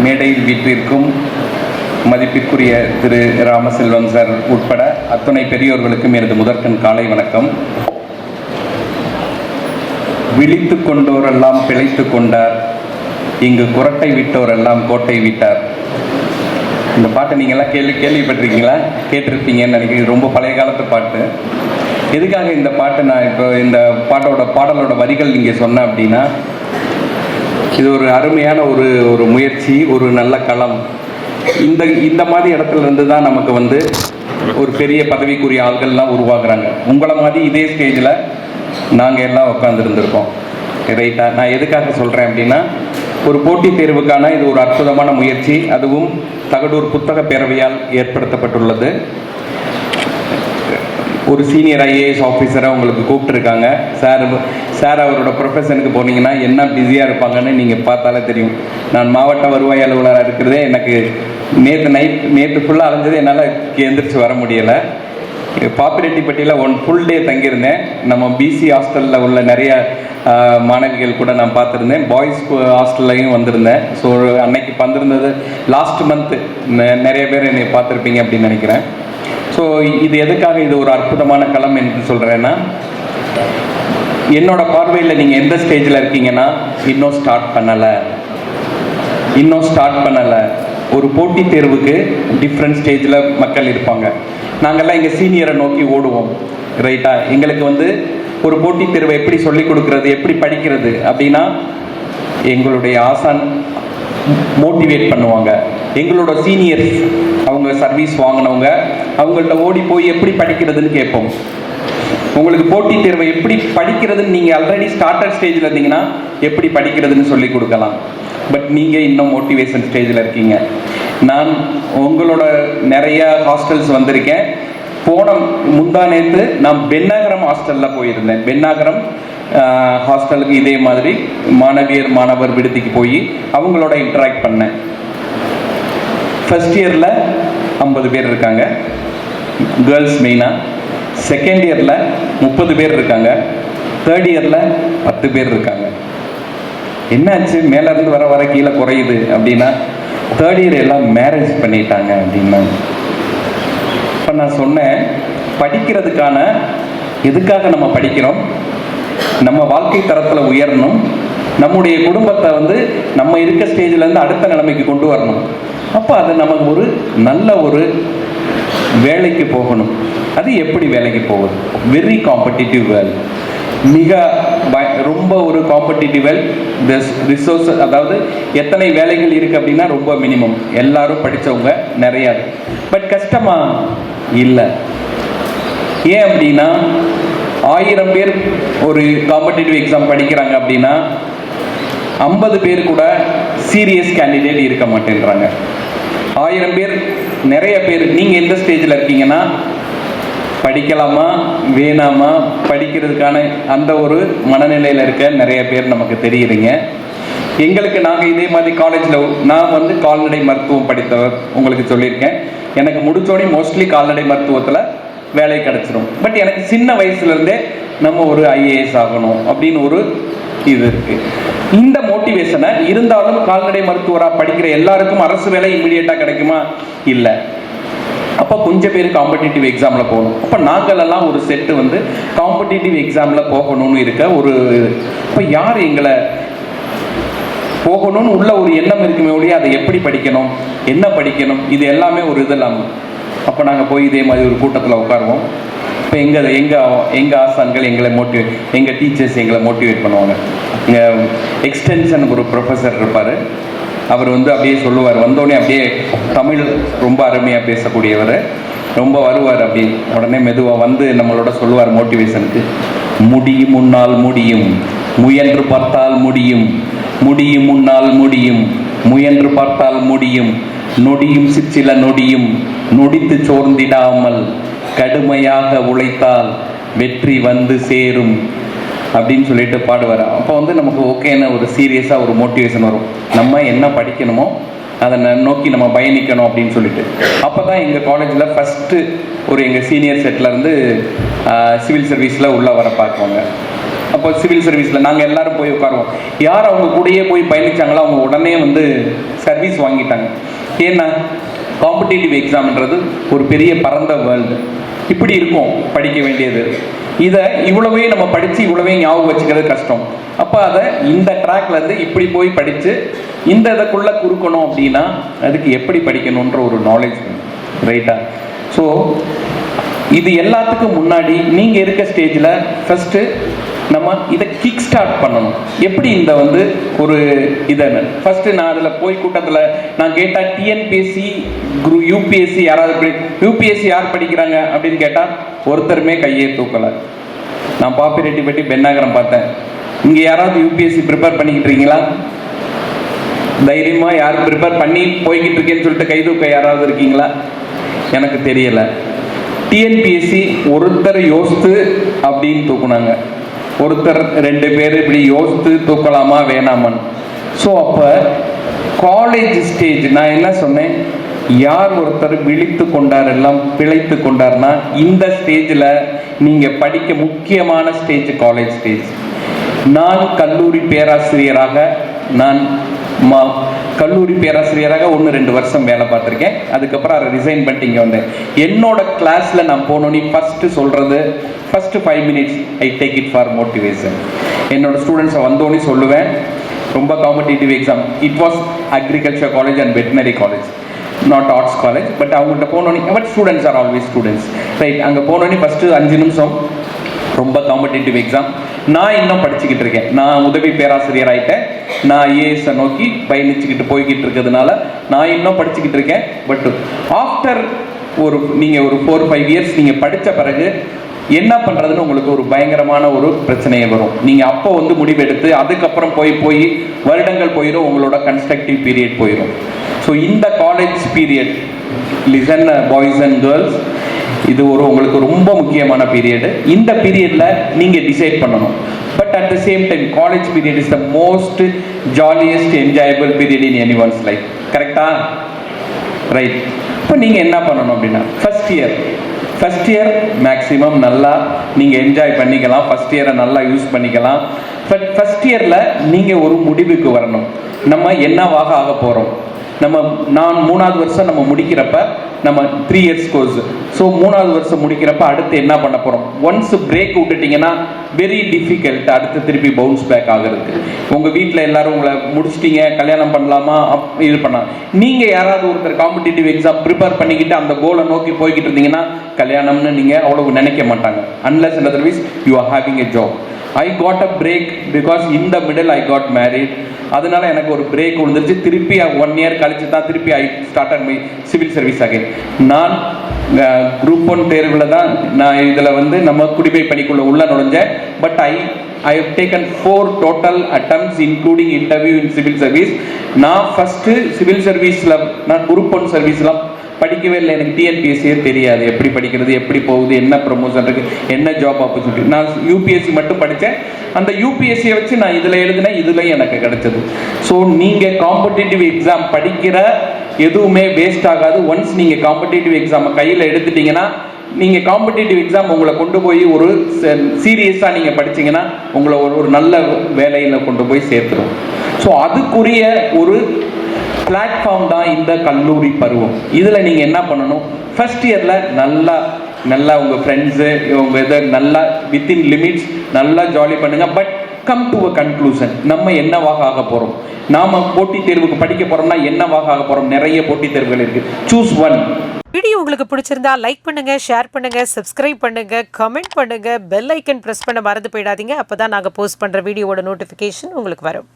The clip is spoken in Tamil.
மேடையில் வீட்டிற்கும் மதிப்பிற்குரிய திரு ராமசெல்வம் சார் உட்பட அத்துணை பெரியோர்களுக்கும் எனது முதற்கண் காலை வணக்கம். விழித்து கொண்டோரெல்லாம் பிழைத்து கொண்டார், இங்கு குரட்டை விட்டோரெல்லாம் கோட்டை விட்டார். இந்த பாட்டை நீங்கள்லாம் கேள்விப்பட்டிருக்கீங்களா? கேட்டிருப்பீங்கன்னு நினைக்கிறேன். ரொம்ப பழைய காலத்து பாட்டு. எதுக்காக இந்த பாட்டு நான் இப்போ இந்த பாடலோட வரிகள் நீங்கள் சொன்னேன் அப்படின்னா, இது ஒரு அருமையான ஒரு முயற்சி, ஒரு நல்ல களம். இந்த மாதிரி இடத்துல இருந்து தான் நமக்கு வந்து ஒரு பெரிய பதவிக்குரிய ஆள்கள்லாம் உருவாக்குறாங்க. உங்களை மாதிரி இதே ஸ்டேஜில் நாங்கள் எல்லாம் உட்காந்துருந்துருக்கோம். ரைட்டா? நான் எதுக்காக சொல்கிறேன் அப்படின்னா, ஒரு போட்டித் தேர்வுக்கான இது ஒரு அற்புதமான முயற்சி. அதுவும் தகடூர் புத்தக பேரவையால் ஏற்படுத்தப்பட்டுள்ளது. ஒரு சீனியர் ஐஏஎஸ் ஆஃபீஸரை உங்களுக்கு கூப்பிட்டுருக்காங்க. சார் அவரோட ப்ரொஃபஷனுக்கு போனீங்கன்னா என்ன பிஸியாக இருப்பாங்கன்னு நீங்கள் பார்த்தாலே தெரியும். நான் மாவட்ட வருவாய் அலுவலராக இருக்கிறதே எனக்கு நேற்று ஃபுல்லாக அலைஞ்சது என்னால் எந்திரிச்சு வர முடியலை. பாப்பிரெட்டிப்பட்டியில் ஃபுல் டே தங்கியிருந்தேன். நம்ம பிசி ஹாஸ்டலில் உள்ள நிறைய மாணவிகள் கூட நான் பார்த்துருந்தேன். பாய்ஸ் ஹாஸ்டல்லையும் வந்திருந்தேன். ஸோ அன்னைக்கு வந்திருந்தது லாஸ்ட் மந்த்து நிறைய பேர் என்னை பார்த்துருப்பீங்க அப்படின்னு நினைக்கிறேன். ஸோ இது எதுக்காக இது ஒரு அற்புதமான களம் என்று சொல்கிறேன்னா, என்னோட பார்வையில் நீங்கள் எந்த ஸ்டேஜில் இருக்கீங்கன்னா, இன்னும் ஸ்டார்ட் பண்ணலை. ஒரு போட்டித் தேர்வுக்கு டிஃப்ரெண்ட் ஸ்டேஜில் மக்கள் இருப்பாங்க. நாங்கள்லாம் எங்கள் சீனியரை நோக்கி ஓடுவோம். ரைட்டா? எங்களுக்கு வந்து ஒரு போட்டித் தேர்வை எப்படி சொல்லிக் கொடுக்கறது, எப்படி படிக்கிறது அப்படின்னா, எங்களுடைய ஆசான் மோட்டிவேட் பண்ணுவாங்க. எங்களோட சீனியர்ஸ், அவங்க சர்வீஸ் வாங்கினவங்க, அவங்கள்ட்ட ஓடி போய் எப்படி படிக்கிறதுன்னு கேட்போம். உங்களுக்கு போட்டித் தேர்வை எப்படி படிக்கிறதுன்னு நீங்கள் ஆல்ரெடி ஸ்டார்டர் ஸ்டேஜில் இருந்தீங்கன்னா எப்படி படிக்கிறதுன்னு சொல்லி கொடுக்கலாம். பட் நீங்கள் இன்னும் மோட்டிவேஷன் ஸ்டேஜில் இருக்கீங்க. நான் உங்களோட நிறைய ஹாஸ்டல்ஸ் வந்திருக்கேன். முந்தா நேற்று நான் பென்னாகரம் ஹாஸ்டலில் போயிருந்தேன். பென்னாகரம் ஹாஸ்டலுக்கு இதே மாதிரி மாணவர் விடுதிக்கு போய் அவங்களோட இன்டராக்ட் பண்ணேன். ஃபர்ஸ்ட் இயரில் 50 பேர் இருக்காங்க, கேர்ள்ஸ் மெயினாக. செகண்ட் இயரில் 30 பேர் இருக்காங்க. தேர்ட் இயரில் 10 பேர் இருக்காங்க. என்னாச்சு மேலேருந்து வர கீழே குறையுது அப்படின்னா, தேர்ட் இயர் எல்லாம் மேரேஜ் பண்ணிட்டாங்க அப்படின்னா. இப்போ நான் சொன்னேன், படிக்கிறதுக்கான எதுக்காக நம்ம படிக்கிறோம்? நம்ம வாழ்க்கை தரத்தில் உயரணும், நம்முடைய குடும்பத்தை வந்து நம்ம இருக்க ஸ்டேஜிலேருந்து அடுத்த நிலைமைக்கு கொண்டு வரணும். அப்போ அது நமக்கு ஒரு நல்ல ஒரு வேலைக்கு போகணும். அது எப்படி வேலைக்கு போகுது? வெரி காம்படிட்டிவ் வேர்ல்ட், ரொம்ப ஒரு காம்படிட்டிவ் வேர்ல்ட். ரிசோர்ஸ், அதாவது எத்தனை வேலைகள் இருக்குது அப்படின்னா ரொம்ப மினிமம். எல்லாரும் படித்தவங்க நிறையா. பட் கஷ்டமா இல்லை. ஏன் அப்படின்னா, 1000 பேர் ஒரு காம்படிட்டிவ் எக்ஸாம் படிக்கிறாங்க அப்படின்னா 50 பேர் கூட சீரியஸ் கேண்டிடேட் இருக்க மாட்டேன்றாங்க. 1000 பேர், நிறைய பேர். நீங்கள் எந்த ஸ்டேஜில் இருக்கீங்கன்னா, படிக்கலாமா வேணாமா, படிக்கிறதுக்கான அந்த ஒரு மனநிலையில் இருக்க நிறைய பேர் நமக்கு தெரியுறீங்க. நாங்கள் இதே மாதிரி காலேஜில், நான் வந்து கால்நடை மருத்துவம் படித்தவர், உங்களுக்கு சொல்லியிருக்கேன். எனக்கு முடித்தோடனே மோஸ்ட்லி கால்நடை மருத்துவத்தில் வேலை கிடச்சிரும். பட் எனக்கு சின்ன வயசுலேருந்தே நம்ம ஒரு ஐஏஎஸ் ஆகணும் அப்படின்னு ஒரு இது இருக்குது. இந்த மோட்டிவேஷனை இருந்தாலும் கால்நடை மருத்துவராக படிக்கிற எல்லாருக்கும் அரசு வேலை இம்மிடியேட்டாக கிடைக்குமா? இல்லை. அப்போ கொஞ்சம் பேர் காம்படிட்டிவ் எக்ஸாமில் போகணும். அப்போ நாங்களெல்லாம் ஒரு செட்டு வந்து காம்படிட்டிவ் எக்ஸாமில் போகணும்னு இருக்க ஒரு, இப்போ யார் எங்களை போகணும்னு உள்ள ஒரு எண்ணம் இருக்குமே ஒழிய அதை எப்படி படிக்கணும், என்ன படிக்கணும், இது எல்லாமே ஒரு இதெல்லாம். அப்போ நாங்கள் போய் இதே மாதிரி ஒரு கூட்டத்தில் உட்காருவோம். இப்போ எங்கள் ஆசான்கள் எங்களை எங்கள் டீச்சர்ஸ் எங்களை மோட்டிவேட் பண்ணுவாங்க. இங்கே எக்ஸ்டென்ஷன் ஒரு ப்ரொஃபஸர் இருப்பார். அவர் வந்து அப்படியே சொல்லுவார், வந்தோடனே அப்படியே தமிழ் ரொம்ப அருமையாக பேசக்கூடியவர். ரொம்ப வருவார், அப்படி உடனே மெதுவாக வந்து நம்மளோட சொல்லுவார் மோட்டிவேஷனுக்கு. முடியும் முன்னால் முடியும், முயன்று பார்த்தால் முடியும், முடியும் முன்னால் முடியும், முயன்று பார்த்தால் முடியும், நொடியும் சிற்சில நொடியும், நொடித்து சோர்ந்திடாமல் கடுமையாக உழைத்தால் வெற்றி வந்து சேரும் அப்படின்னு சொல்லிட்டு பாடுவார். அப்போ வந்து நமக்கு ஓகேன்னு ஒரு சீரியஸாக ஒரு மோட்டிவேஷன் வரும். நம்ம என்ன படிக்கணுமோ அதை நோக்கி நம்ம பயணிக்கணும் அப்படின்னு சொல்லிட்டு. அப்போ தான் எங்கள் காலேஜில் ஃபஸ்ட்டு ஒரு எங்கள் சீனியர் செட்லேருந்து சிவில் சர்வீஸில் உள்ளே வர பார்க்குவாங்க. அப்போ சிவில் சர்வீஸில் நாங்கள் எல்லாரும் போய் உட்காருவோம். யார் அவங்க கூடயே போய் பயணிச்சாங்களோ அவங்க உடனே வந்து சர்வீஸ் வாங்கிட்டாங்க. ஏன்னா காம்படிட்டிவ் எக்ஸாம்ன்றது ஒரு பெரிய பரந்த வேர்ல்டு. இப்படி இருக்கும் படிக்க வேண்டியது. இதை இவ்வளவே நம்ம படித்து இவ்வளவே ஞாபகம் வச்சுக்கிறது கஷ்டம். அப்போ அதை இந்த ட்ராக்லேருந்து இப்படி போய் படித்து இந்த இதுக்குள்ளே குறுக்கணும் அப்படின்னா அதுக்கு எப்படி படிக்கணுன்ற ஒரு நாலேஜ் ரைட்டா. ஸோ இது எல்லாத்துக்கும் முன்னாடி நீங்கள் இருக்க ஸ்டேஜில் ஃபஸ்ட்டு நம்ம இதை கிக் ஸ்டார்ட் பண்ணணும். எப்படி இந்த வந்து ஒரு இதை ஃபஸ்ட்டு நான் அதில் போய் கூட்டத்தில் நான் கேட்டால் டிஎன்பிஎஸ்சி யூபிஎஸ்சி யாராவது யூபிஎஸ்சி யார் படிக்கிறாங்க அப்படின்னு கேட்டால் ஒருத்தருமே கையே தூக்கலை. நான் பாப்பிரெட்டிப்பட்டி பெண்ணாகரம் பார்த்தேன். இங்கே யாராவது யூபிஎஸ்சி ப்ரிப்பேர் பண்ணிக்கிட்டு இருக்கீங்களா? தைரியமாக யார் ப்ரிப்பேர் பண்ணி போய்கிட்டு இருக்கேன்னு சொல்லிட்டு கை தூக்க யாராவது இருக்கீங்களா? எனக்கு தெரியலை. டிஎன்பிஎஸ்சி ஒருத்தர் யோசித்து அப்படின்னு தூக்குனாங்க, ஒருத்தர் 2 பேர் இப்படி யோசித்து தூக்கலாமா வேணாமான்னு. ஸோ அப்போ காலேஜ் ஸ்டேஜ் நான் என்ன சொன்னேன், யார் ஒருத்தர் விழித்து கொண்டார் எல்லாம் பிழைத்து கொண்டார்னா இந்த ஸ்டேஜில் நீங்கள் படிக்க முக்கியமான ஸ்டேஜ் காலேஜ் ஸ்டேஜ். நான் கல்லூரி பேராசிரியராக கல்லூரி பேராசிரியராக 1-2 வருஷம் வேலை பார்த்துருக்கேன். அதுக்கப்புறம் அதை ரிசைன் பண்ணிட்டு இங்கே வந்தேன். என்னோட கிளாஸில் நான் போனோன்னே ஃபஸ்ட்டு சொல்கிறது, first 5 minutes I take it for motivation. என்னோட ஸ்டூடெண்ட்ஸை வந்தோன்னே சொல்லுவேன், ரொம்ப competitive exam. It was agriculture college and veterinary college, not arts college. But அவங்கள்ட்ட போனோன்னே, but students are always students right. அங்கே போனோன்னே ஃபஸ்ட்டு 5 நிமிஷம் ரொம்ப காம்படிட்டிவ் எக்ஸாம். நான் இன்னும் படிச்சுக்கிட்டு இருக்கேன். நான் உதவி பேராசிரியர் ஆகிட்டேன். நான் ஐஏஎஸை நோக்கி பயணிச்சுக்கிட்டு போய்கிட்டு இருக்கிறதுனால நான் இன்னும் படிச்சுக்கிட்டு இருக்கேன். பட் ஆஃப்டர் நீங்கள் ஒரு 4-5 years நீங்கள் படித்த பிறகு என்ன பண்ணுறதுன்னு உங்களுக்கு ஒரு பயங்கரமான ஒரு பிரச்சனையை வரும். நீங்கள் அப்போ வந்து முடிவெடுத்து அதுக்கப்புறம் போய் வருடங்கள் போயிடும், உங்களோட கன்ஸ்ட்ரக்டிவ் பீரியட் போயிடும். ஸோ இந்த college period, listen boys and girls, இது உங்களுக்கு ரொம்ப முக்கியமான பீரியடு. இந்த பீரியடில் நீங்கள் டிசைட் பண்ணணும். But at the same time college period is the most jolliest enjoyable period in anyone's life. கரெக்டா? ரைட். இப்போ நீங்கள் என்ன பண்ணணும் அப்படின்னா ஃபஸ்ட் இயர் மேக்ஸிமம் நல்லா நீங்கள் என்ஜாய் பண்ணிக்கலாம். ஃபஸ்ட் இயரை நல்லா யூஸ் பண்ணிக்கலாம். பட் ஃபஸ்ட் இயரில் நீங்கள் ஒரு முடிவுக்கு வரணும். நம்ம என்னவாக ஆக போகிறோம். நான் 3வது வருஷம் நம்ம முடிக்கிறப்ப நம்ம 3 years கோர்ஸ். ஸோ 3வது வருஷம் முடிக்கிறப்ப அடுத்து என்ன பண்ண போகிறோம். ஒன்ஸ் பிரேக் விட்டுட்டிங்கன்னா வெரி டிஃபிகல்ட் அடுத்து திருப்பி பவுன்ஸ் பேக் ஆகிறதுக்கு. உங்கள் வீட்டில் எல்லாரும் உங்களை முடிச்சிட்டிங்க, கல்யாணம் பண்ணலாமா இது பண்ணலாம். நீங்கள் யாராவது ஒருத்தர் காம்படிட்டிவ் எக்ஸாம் ப்ரிப்பேர் பண்ணிக்கிட்டு அந்த கோலை நோக்கி போய்கிட்டு இருந்தீங்கன்னா கல்யாணம்னு நீங்கள் அவ்வளவு நினைக்க மாட்டாங்க. Unless and otherwise you are having a job. I got a break because in the middle I got married. அதனால எனக்கு ஒரு பிரேக் விழுந்துருச்சு. திருப்பி 1 year கழிச்சு தான் திருப்பி I started my civil service again. நான் குரூப் 1 தேர்வில் தான் நான் இதில் வந்து நம்ம குடிமை பணிக்குள்ள உள்ள நுழைஞ்சேன். But I have taken 4 total attempts including interview in civil service. நான் ஃபஸ்ட்டு சிவில் சர்வீஸில் நான் குரூப் 1 சர்வீஸ்லாம் படிக்கவே இல்லை. எனக்கு டிஎன்பிஎஸ்சியே தெரியாது, எப்படி படிக்கிறது, எப்படி போகுது, என்ன ப்ரமோஷன் இருக்குது, என்ன ஜாப் ஆப்பர்ச்சுனிட்டி. நான் யூபிஎஸ்சி மட்டும் படித்தேன். அந்த யூபிஎஸ்சியை வச்சு நான் இதில் எழுதினேன், இதுலேயும் எனக்கு கிடைச்சது. ஸோ நீங்கள் காம்படிட்டிவ் எக்ஸாம் படிக்கிற எதுவுமே வேஸ்ட் ஆகாது. ஒன்ஸ் நீங்கள் காம்படிட்டிவ் எக்ஸாமை கையில் எடுத்துட்டிங்கன்னா நீங்கள் காம்படிட்டிவ் எக்ஸாம் உங்களை கொண்டு போய் ஒரு சீரியஸாக நீங்கள் படிச்சிங்கன்னா உங்களை ஒரு நல்ல வேலையில் கொண்டு போய் சேர்த்துடும். ஸோ அதுக்குரிய ஒரு பிளாட்ஃபார்ம் தான் இந்த கல்லூரி பருவம். இதில் நீங்கள் என்ன பண்ணணும், ஃபஸ்ட் இயரில் நல்லா உங்கள் ஃப்ரெண்ட்ஸு உங்கள் இதை நல்லா வித்தின் லிமிட்ஸ் நல்லா ஜாலி பண்ணுங்கள். But come to a conclusion. நம்ம என்னவாக ஆக போகிறோம், நாம் போட்டித் தேர்வுக்கு படிக்க போகிறோம்னா என்னவாக ஆக போகிறோம். நிறைய போட்டித் தேர்வுகள் இருக்குது. Choose one. வீடியோ உங்களுக்கு பிடிச்சிருந்தா லைக் பண்ணுங்க, ஷேர் பண்ணுங்க, சப்ஸ்கிரைப் பண்ணுங்க, கமெண்ட் பண்ணுங்க, பெல் ஐக்கன் பிரஸ் பண்ண மறந்து போயிடாதீங்க. அப்பதான் நாங்கள் போஸ்ட் பண்ற வீடியோவோட நோட்டிஃபிகேஷன் உங்களுக்கு வரும்.